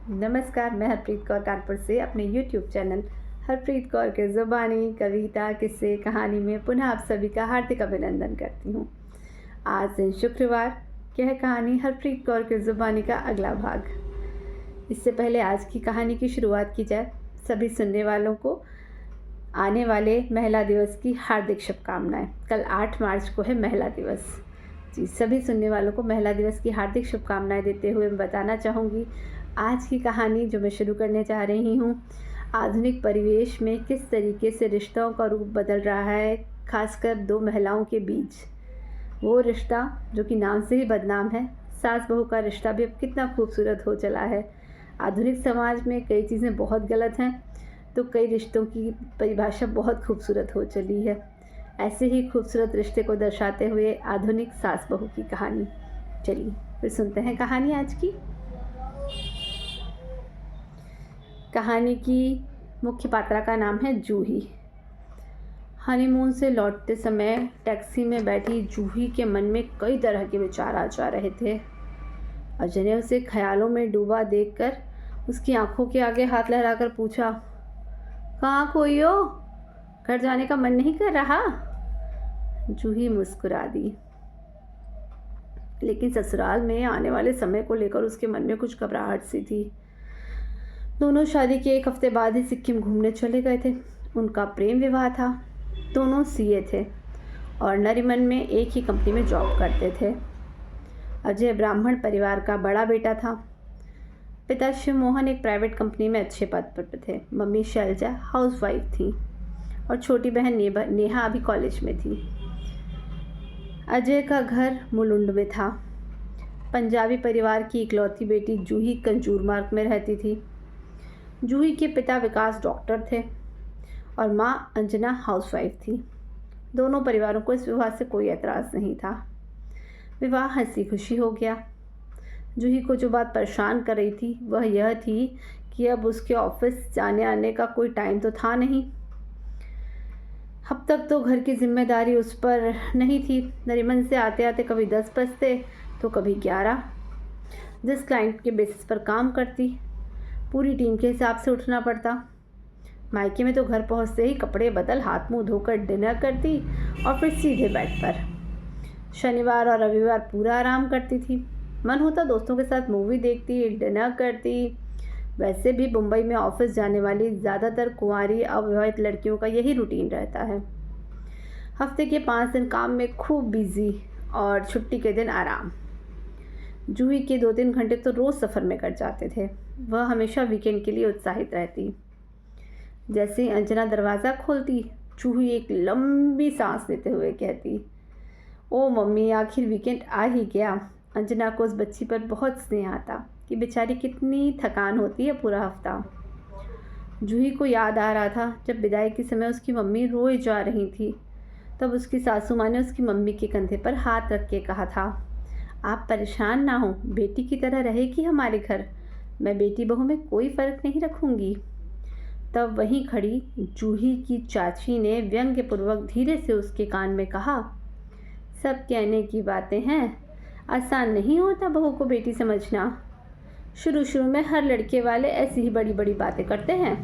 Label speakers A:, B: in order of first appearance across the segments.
A: नमस्कार, मैं हरप्रीत कौर कानपुर से अपने यूट्यूब चैनल हरप्रीत कौर के ज़ुबानी कविता किस्से कहानी में पुनः आप सभी का हार्दिक अभिनंदन करती हूँ। आज दिन शुक्रवार, यह कहानी हरप्रीत कौर के ज़ुबानी का अगला भाग। इससे पहले आज की कहानी की शुरुआत की जाए, सभी सुनने वालों को आने वाले महिला दिवस की हार्दिक शुभकामनाएं। कल 8 मार्च को है महिला दिवस। जी, सभी सुनने वालों को महिला दिवस की हार्दिक शुभकामनाएं देते हुए मैं बताना चाहूँगी आज की कहानी जो मैं शुरू करने जा रही हूँ, आधुनिक परिवेश में किस तरीके से रिश्तों का रूप बदल रहा है, खासकर दो महिलाओं के बीच। वो रिश्ता जो कि नाम से ही बदनाम है, सास बहू का रिश्ता भी अब कितना खूबसूरत हो चला है। आधुनिक समाज में कई चीज़ें बहुत गलत हैं, तो कई रिश्तों की परिभाषा बहुत खूबसूरत हो चली है। ऐसे ही खूबसूरत रिश्ते को दर्शाते हुए आधुनिक सास बहू की कहानी। चलिए फिर सुनते हैं कहानी आज की। कहानी की मुख्य पात्रा का नाम है जूही। हनीमून से लौटते समय टैक्सी में बैठी जूही के मन में कई तरह के विचार आ जा रहे थे। अजय ने उसे ख्यालों में डूबा देखकर उसकी आंखों के आगे हाथ लहराकर पूछा, कहाँ खोई हो? घर जाने का मन नहीं कर रहा? जूही मुस्कुरा दी, लेकिन ससुराल में आने वाले समय को लेकर उसके मन में कुछ घबराहट सी थी। दोनों शादी के 1 हफ्ते बाद ही सिक्किम घूमने चले गए थे। उनका प्रेम विवाह था। दोनों सीए थे और नरीमन में एक ही कंपनी में जॉब करते थे। अजय ब्राह्मण परिवार का बड़ा बेटा था। पिता शिव मोहन एक प्राइवेट कंपनी में अच्छे पद पर थे। मम्मी शैलजा हाउसवाइफ थी और छोटी बहन नेहा अभी कॉलेज में थी। अजय का घर मुलुंड में था। पंजाबी परिवार की इकलौती बेटी जूही कंजूर मार्ग में रहती थी। जूही के पिता विकास डॉक्टर थे और माँ अंजना हाउसवाइफ थी। दोनों परिवारों को इस विवाह से कोई एतराज़ नहीं था। विवाह हंसी खुशी हो गया। जूही को जो बात परेशान कर रही थी वह यह थी कि अब उसके ऑफिस जाने आने का कोई टाइम तो था नहीं। अब तक तो घर की जिम्मेदारी उस पर नहीं थी। नरीमन से आते आते कभी 10 बजते तो कभी 11। जिस क्लाइंट के बेसिस पर काम करती, पूरी टीम के हिसाब से उठना पड़ता। मायके में तो घर पहुंचते ही कपड़े बदल, हाथ मुंह धोकर डिनर करती और फिर सीधे बेड पर। शनिवार और रविवार पूरा आराम करती थी। मन होता दोस्तों के साथ मूवी देखती, डिनर करती। वैसे भी मुंबई में ऑफिस जाने वाली ज़्यादातर कुंवारी अविवाहित लड़कियों का यही रूटीन रहता है। हफ्ते के 5 दिन काम में खूब बिजी और छुट्टी के दिन आराम। जूही के 2-3 घंटे तो रोज़ सफ़र में कट जाते थे। वह हमेशा वीकेंड के लिए उत्साहित रहती। जैसे ही अंजना दरवाज़ा खोलती, जूही एक लंबी सांस लेते हुए कहती, ओ मम्मी, आखिर वीकेंड आ ही गया। अंजना को उस बच्ची पर बहुत स्नेह आता कि बेचारी कितनी थकान होती है पूरा हफ्ता। जूही को याद आ रहा था जब विदाई के समय उसकी मम्मी रोए जा रही थी, तब उसकी सासू माँ ने उसकी मम्मी के कंधे पर हाथ रख के कहा था, आप परेशान ना हो, बेटी की तरह रहेगी हमारे घर। मैं बेटी बहू में कोई फ़र्क नहीं रखूँगी। तब वहीं खड़ी जूही की चाची ने व्यंग्यपूर्वक धीरे से उसके कान में कहा, सब कहने की बातें हैं, आसान नहीं होता बहू को बेटी समझना। शुरू शुरू में हर लड़के वाले ऐसी ही बड़ी बड़ी बातें करते हैं।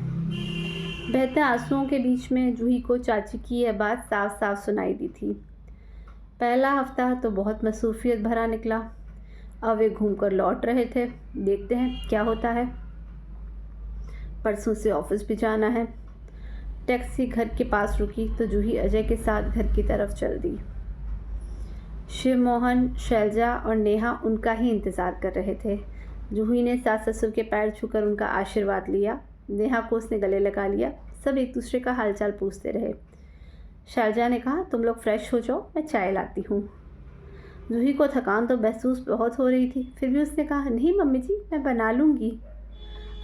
A: बहते आंसुओं के बीच में जूही को चाची की यह बात साफ साफ सुनाई दी थी। पहला हफ्ता तो बहुत मसरूफियत भरा निकला। अब वे घूमकर लौट रहे थे। देखते हैं क्या होता है। परसों से ऑफिस भी जाना है। टैक्सी घर के पास रुकी तो जूही अजय के साथ घर की तरफ चल दी। शिव मोहन, शैलजा और नेहा उनका ही इंतज़ार कर रहे थे। जूही ने सास ससुर के पैर छूकर उनका आशीर्वाद लिया। नेहा को उसने गले लगा लिया। सब एक दूसरे का हालचाल पूछते रहे। शैलजा ने कहा, तुम लोग फ्रेश हो जाओ, मैं चाय लाती हूँ। जूही को थकान तो महसूस बहुत हो रही थी, फिर भी उसने कहा, नहीं मम्मी जी, मैं बना लूँगी।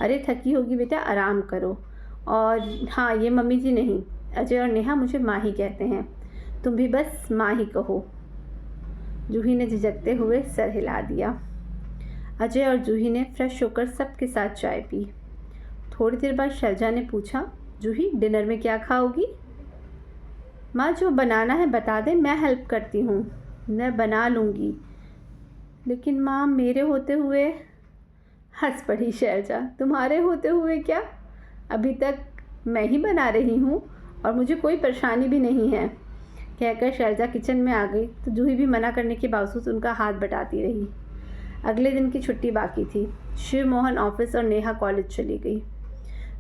A: अरे थकी होगी बेटा, आराम करो। और हाँ, ये मम्मी जी नहीं, अजय और नेहा मुझे माँ ही कहते हैं, तुम भी बस माँ ही कहो। जूही ने झिझकते हुए सर हिला दिया। अजय और जूही ने फ्रेश होकर सबके साथ चाय पी। थोड़ी देर बाद शैलजा ने पूछा, जूही डिनर में क्या खाओगी? माँ, जो बनाना है बता दे, मैं हेल्प करती हूँ। मैं बना लूँगी, लेकिन माँ मेरे होते हुए हंस पड़ी शैलजा। तुम्हारे होते हुए क्या, अभी तक मैं ही बना रही हूँ और मुझे कोई परेशानी भी नहीं है। कहकर शैलजा किचन में आ गई तो जूही भी मना करने के बावजूद उनका हाथ बटाती रही। अगले दिन की छुट्टी बाकी थी। शिव मोहन ऑफिस और नेहा कॉलेज चली गई।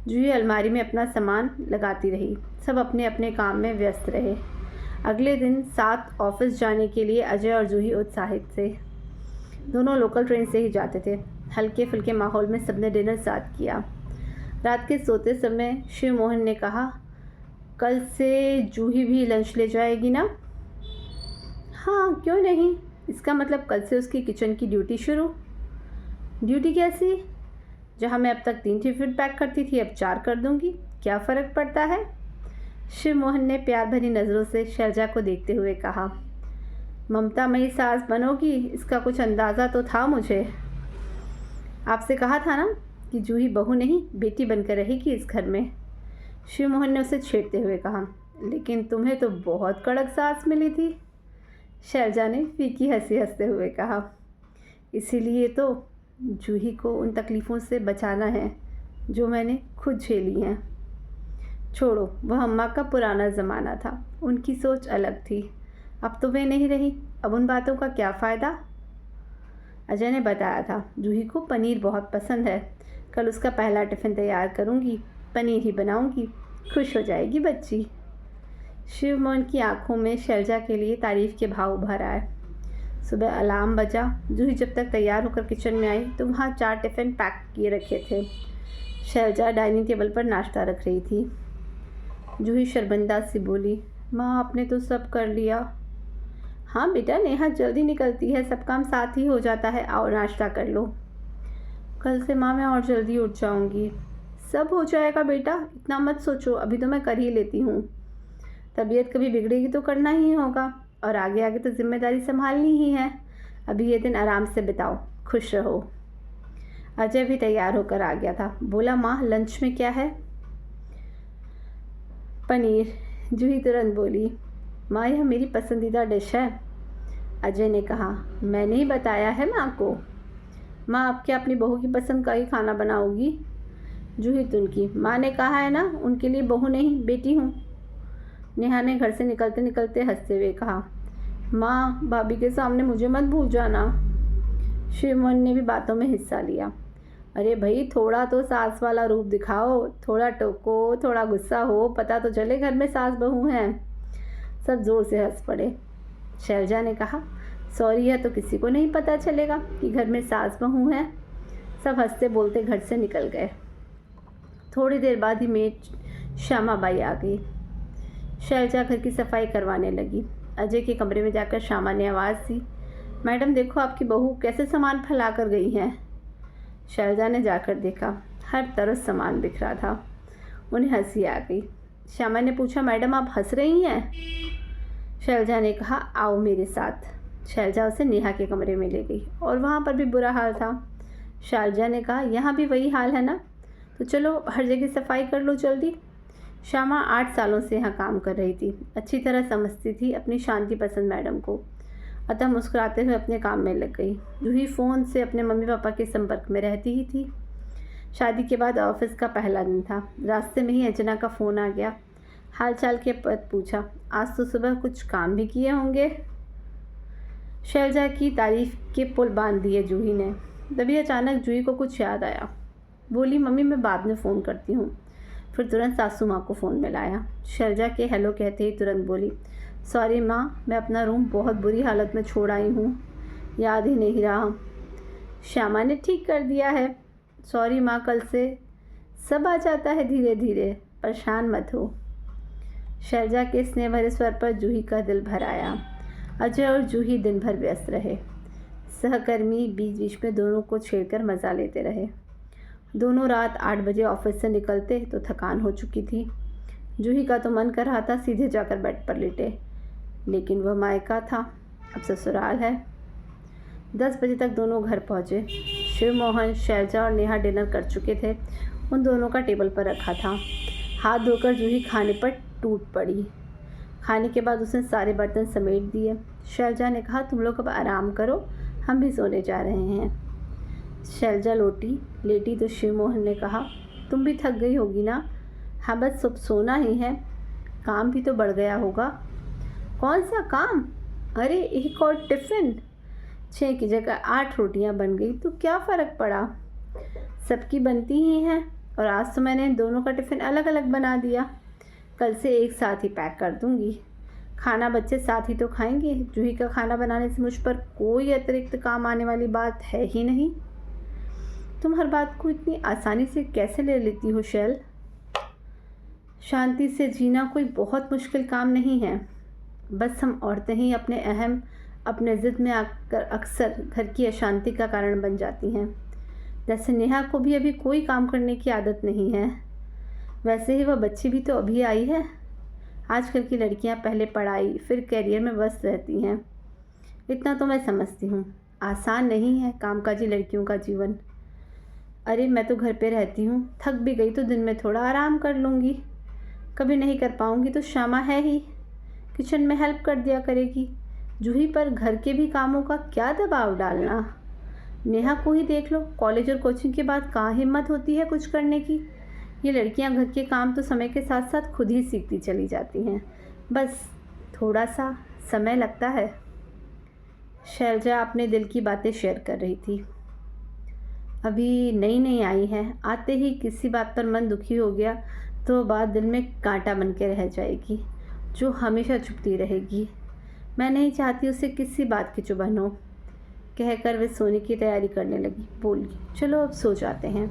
A: जूही अलमारी में अपना सामान लगाती रही। सब अपने अपने काम में व्यस्त रहे। अगले दिन साथ ऑफिस जाने के लिए अजय और जूही उत्साहित थे। दोनों लोकल ट्रेन से ही जाते थे। हल्के फुल्के माहौल में सबने डिनर साथ किया। रात के सोते समय शिव मोहन ने कहा, कल से जूही भी लंच ले जाएगी ना? हाँ, क्यों नहीं। इसका मतलब कल से उसकी किचन की ड्यूटी शुरू। ड्यूटी कैसी? जहाँ मैं अब तक 3 टिफिन पैक करती थी अब 4 कर दूंगी, क्या फ़र्क पड़ता है? शिव मोहन ने प्यार भरी नज़रों से शैलजा को देखते हुए कहा, ममतामयी सास बनोगी, इसका कुछ अंदाज़ा तो था मुझे। आपसे कहा था ना कि जूही बहू नहीं बेटी बनकर रहेगी इस घर में। शिव मोहन ने उसे छेड़ते हुए कहा, लेकिन तुम्हें तो बहुत कड़क सास मिली थी। शैलजा ने फीकी हंसी हंसते हुए कहा, इसीलिए तो जूही को उन तकलीफ़ों से बचाना है जो मैंने खुद झेली हैं। छोड़ो, वह अम्मा का पुराना ज़माना था, उनकी सोच अलग थी। अब तो वे नहीं रही, अब उन बातों का क्या फ़ायदा। अजय ने बताया था जूही को पनीर बहुत पसंद है, कल उसका पहला टिफ़िन तैयार करूँगी, पनीर ही बनाऊँगी, खुश हो जाएगी बच्ची। शिव मोहन की आंखों में शैलजा के लिए तारीफ़ के भाव उभर आए। सुबह अलार्म बजा। जूही जब तक तैयार होकर किचन में आई तो वहाँ 4 टिफ़िन पैक किए रखे थे। शैलजा डाइनिंग टेबल पर नाश्ता रख रही थी। जूही शर्मिंदा सी बोली, माँ आपने तो सब कर लिया। हाँ बेटा, नेहा जल्दी निकलती है, सब काम साथ ही हो जाता है, आओ नाश्ता कर लो। कल से माँ मैं और जल्दी उठ जाऊँगी। सब हो जाएगा बेटा, इतना मत सोचो, अभी तो मैं कर ही लेती हूँ। तबीयत कभी बिगड़ेगी तो करना ही होगा और आगे आगे तो जिम्मेदारी संभालनी ही है। अभी ये दिन आराम से बिताओ, खुश रहो। अजय भी तैयार होकर आ गया था। बोला, माँ लंच में क्या है? पनीर। जूही तुरंत बोली, माँ यह मेरी पसंदीदा डिश है। अजय ने कहा, मैंने ही बताया है माँ को। माँ अब क्या अपनी बहू की पसंद का ही खाना बनाओगी? जूही तुनकी माँ ने कहा है ना, उनके लिए बहू नहीं बेटी हूँ। नेहा ने घर से निकलते निकलते हंसते हुए कहा, माँ भाभी के सामने मुझे मत भूल जाना। शिव मोहन ने भी बातों में हिस्सा लिया। अरे भाई, थोड़ा तो सास वाला रूप दिखाओ, थोड़ा टोको, थोड़ा गुस्सा हो, पता तो चले घर में सास बहू हैं। सब जोर से हंस पड़े। शैलजा ने कहा, सॉरी है तो किसी को नहीं पता चलेगा कि घर में सास बहू हैं। सब हंसते बोलते घर से निकल गए। थोड़ी देर बाद ही मेड श्यामा बाई आ गई। शैलजा घर की सफाई करवाने लगी। अजय के कमरे में जाकर श्यामा ने आवाज़ दी, मैडम देखो आपकी बहू कैसे सामान फैला कर गई हैं। शैलजा ने जाकर देखा, हर तरफ सामान बिखरा था। उन्हें हंसी आ गई। श्यामा ने पूछा, मैडम आप हंस रही हैं? शैलजा ने कहा, आओ मेरे साथ। शैलजा उसे नेहा के कमरे में ले गई और वहाँ पर भी बुरा हाल था। शैलजा ने कहा, यहाँ भी वही हाल है ना, तो चलो हर जगह सफाई कर लो जल्दी। श्यामा 8 सालों से यहाँ काम कर रही थी, अच्छी तरह समझती थी अपनी शांति पसंद मैडम को, अतः मुस्कुराते हुए अपने काम में लग गई। जूही फ़ोन से अपने मम्मी पापा के संपर्क में रहती ही थी। शादी के बाद ऑफिस का पहला दिन था। रास्ते में ही अंजना का फ़ोन आ गया। हाल चाल के पद पूछा, आज तो सुबह कुछ काम भी किए होंगे। शैलजा की तारीफ़ के पुल बांध दिए जूही ने। तभी अचानक जूही को कुछ याद आया। बोली, मम्मी मैं बाद में फ़ोन करती हूँ। फिर तुरंत सासू माँ को फ़ोन मिलाया। शैलजा के हेलो कहते ही तुरंत बोली, सॉरी माँ, मैं अपना रूम बहुत बुरी हालत में छोड़ आई हूँ, याद ही नहीं रहा। श्यामा ने ठीक कर दिया है। सॉरी माँ, कल से सब आ जाता है धीरे धीरे, परेशान मत हो। शैलजा के स्नेह भरे स्वर पर जूही का दिल भर आया। अजय और जूही दिन भर व्यस्त रहे। सहकर्मी बीच बीच में दोनों को छेड़कर मज़ा लेते रहे। दोनों रात 8 बजे ऑफिस से निकलते तो थकान हो चुकी थी। जूही का तो मन कर रहा था सीधे जाकर बेड पर लेटे, लेकिन वह मायका था, अब ससुराल है। 10 बजे तक दोनों घर पहुँचे। शिव मोहन, शैलजा और नेहा डिनर कर चुके थे। उन दोनों का टेबल पर रखा था। हाथ धोकर जूही खाने पर टूट पड़ी। खाने के बाद उसने सारे बर्तन समेट दिए। शैलजा ने कहा, तुम लोग अब आराम करो, हम भी सोने जा रहे हैं। शैलजा लेटी तो शिवमोहन ने कहा, तुम भी थक गई होगी ना। हाँ बस सब सोना ही है, काम भी तो बढ़ गया होगा। कौन सा काम? अरे एक और टिफ़िन। 6 की जगह 8 रोटियां बन गई तो क्या फ़र्क पड़ा, सबकी बनती ही हैं। और आज तो मैंने दोनों का टिफ़िन अलग अलग बना दिया, कल से एक साथ ही पैक कर दूंगी। खाना बच्चे साथ ही तो खाएंगे। जूही का खाना बनाने से मुझ पर कोई अतिरिक्त काम आने वाली बात है ही नहीं। तुम हर बात को इतनी आसानी से कैसे ले लेती हो शैल? शांति से जीना कोई बहुत मुश्किल काम नहीं है, बस हम औरतें ही अपने ज़िद में आकर अक्सर घर की अशांति का कारण बन जाती हैं। जैसे नेहा को भी अभी कोई काम करने की आदत नहीं है, वैसे ही वह बच्ची भी तो अभी आई है। आजकल की लड़कियां पहले पढ़ाई फिर करियर में व्यस्त रहती हैं। इतना तो मैं समझती हूँ, आसान नहीं है कामकाजी लड़कियों का जीवन। अरे मैं तो घर पे रहती हूँ, थक भी गई तो दिन में थोड़ा आराम कर लूँगी। कभी नहीं कर पाऊँगी तो श्यामा है ही, किचन में हेल्प कर दिया करेगी। जूही पर घर के भी कामों का क्या दबाव डालना। नेहा को ही देख लो, कॉलेज और कोचिंग के बाद कहाँ हिम्मत होती है कुछ करने की। ये लड़कियां घर के काम तो समय के साथ साथ खुद ही सीखती चली जाती हैं, बस थोड़ा सा समय लगता है। शैलजा अपने दिल की बातें शेयर कर रही थी। अभी नई नई आई है, आते ही किसी बात पर मन दुखी हो गया तो बात दिल में कांटा बन के रह जाएगी, जो हमेशा चुभती रहेगी। मैं नहीं चाहती उसे किसी बात की चुभन हो। कहकर वे सोने की तैयारी करने लगी। बोली, चलो अब सो जाते हैं।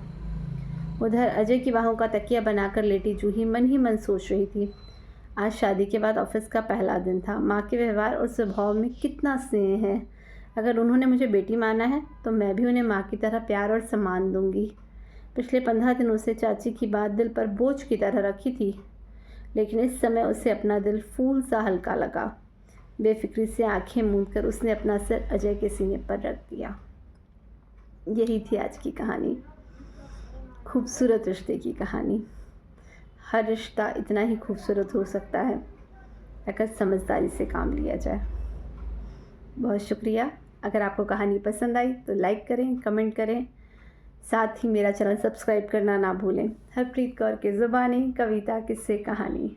A: उधर अजय की बाहों का तकिया बनाकर लेटी जूही मन ही मन सोच रही थी। आज शादी के बाद ऑफिस का पहला दिन था। माँ के व्यवहार और स्वभाव में कितना स्नेह है। अगर उन्होंने मुझे बेटी माना है तो मैं भी उन्हें माँ की तरह प्यार और सम्मान दूंगी। पिछले 15 दिनों से चाची की बात दिल पर बोझ की तरह रखी थी, लेकिन इस समय उसे अपना दिल फूल सा हल्का लगा। बेफिक्री से आंखें मूंदकर उसने अपना सिर अजय के सीने पर रख दिया। यही थी आज की कहानी, खूबसूरत रिश्ते की कहानी। हर रिश्ता इतना ही खूबसूरत हो सकता है अगर समझदारी से काम लिया जाए। बहुत शुक्रिया। अगर आपको कहानी पसंद आई तो लाइक करें, कमेंट करें, साथ ही मेरा चैनल सब्सक्राइब करना ना भूलें। हरप्रीत कौर की ज़ुबानी, कविता, किस्से, कहानी।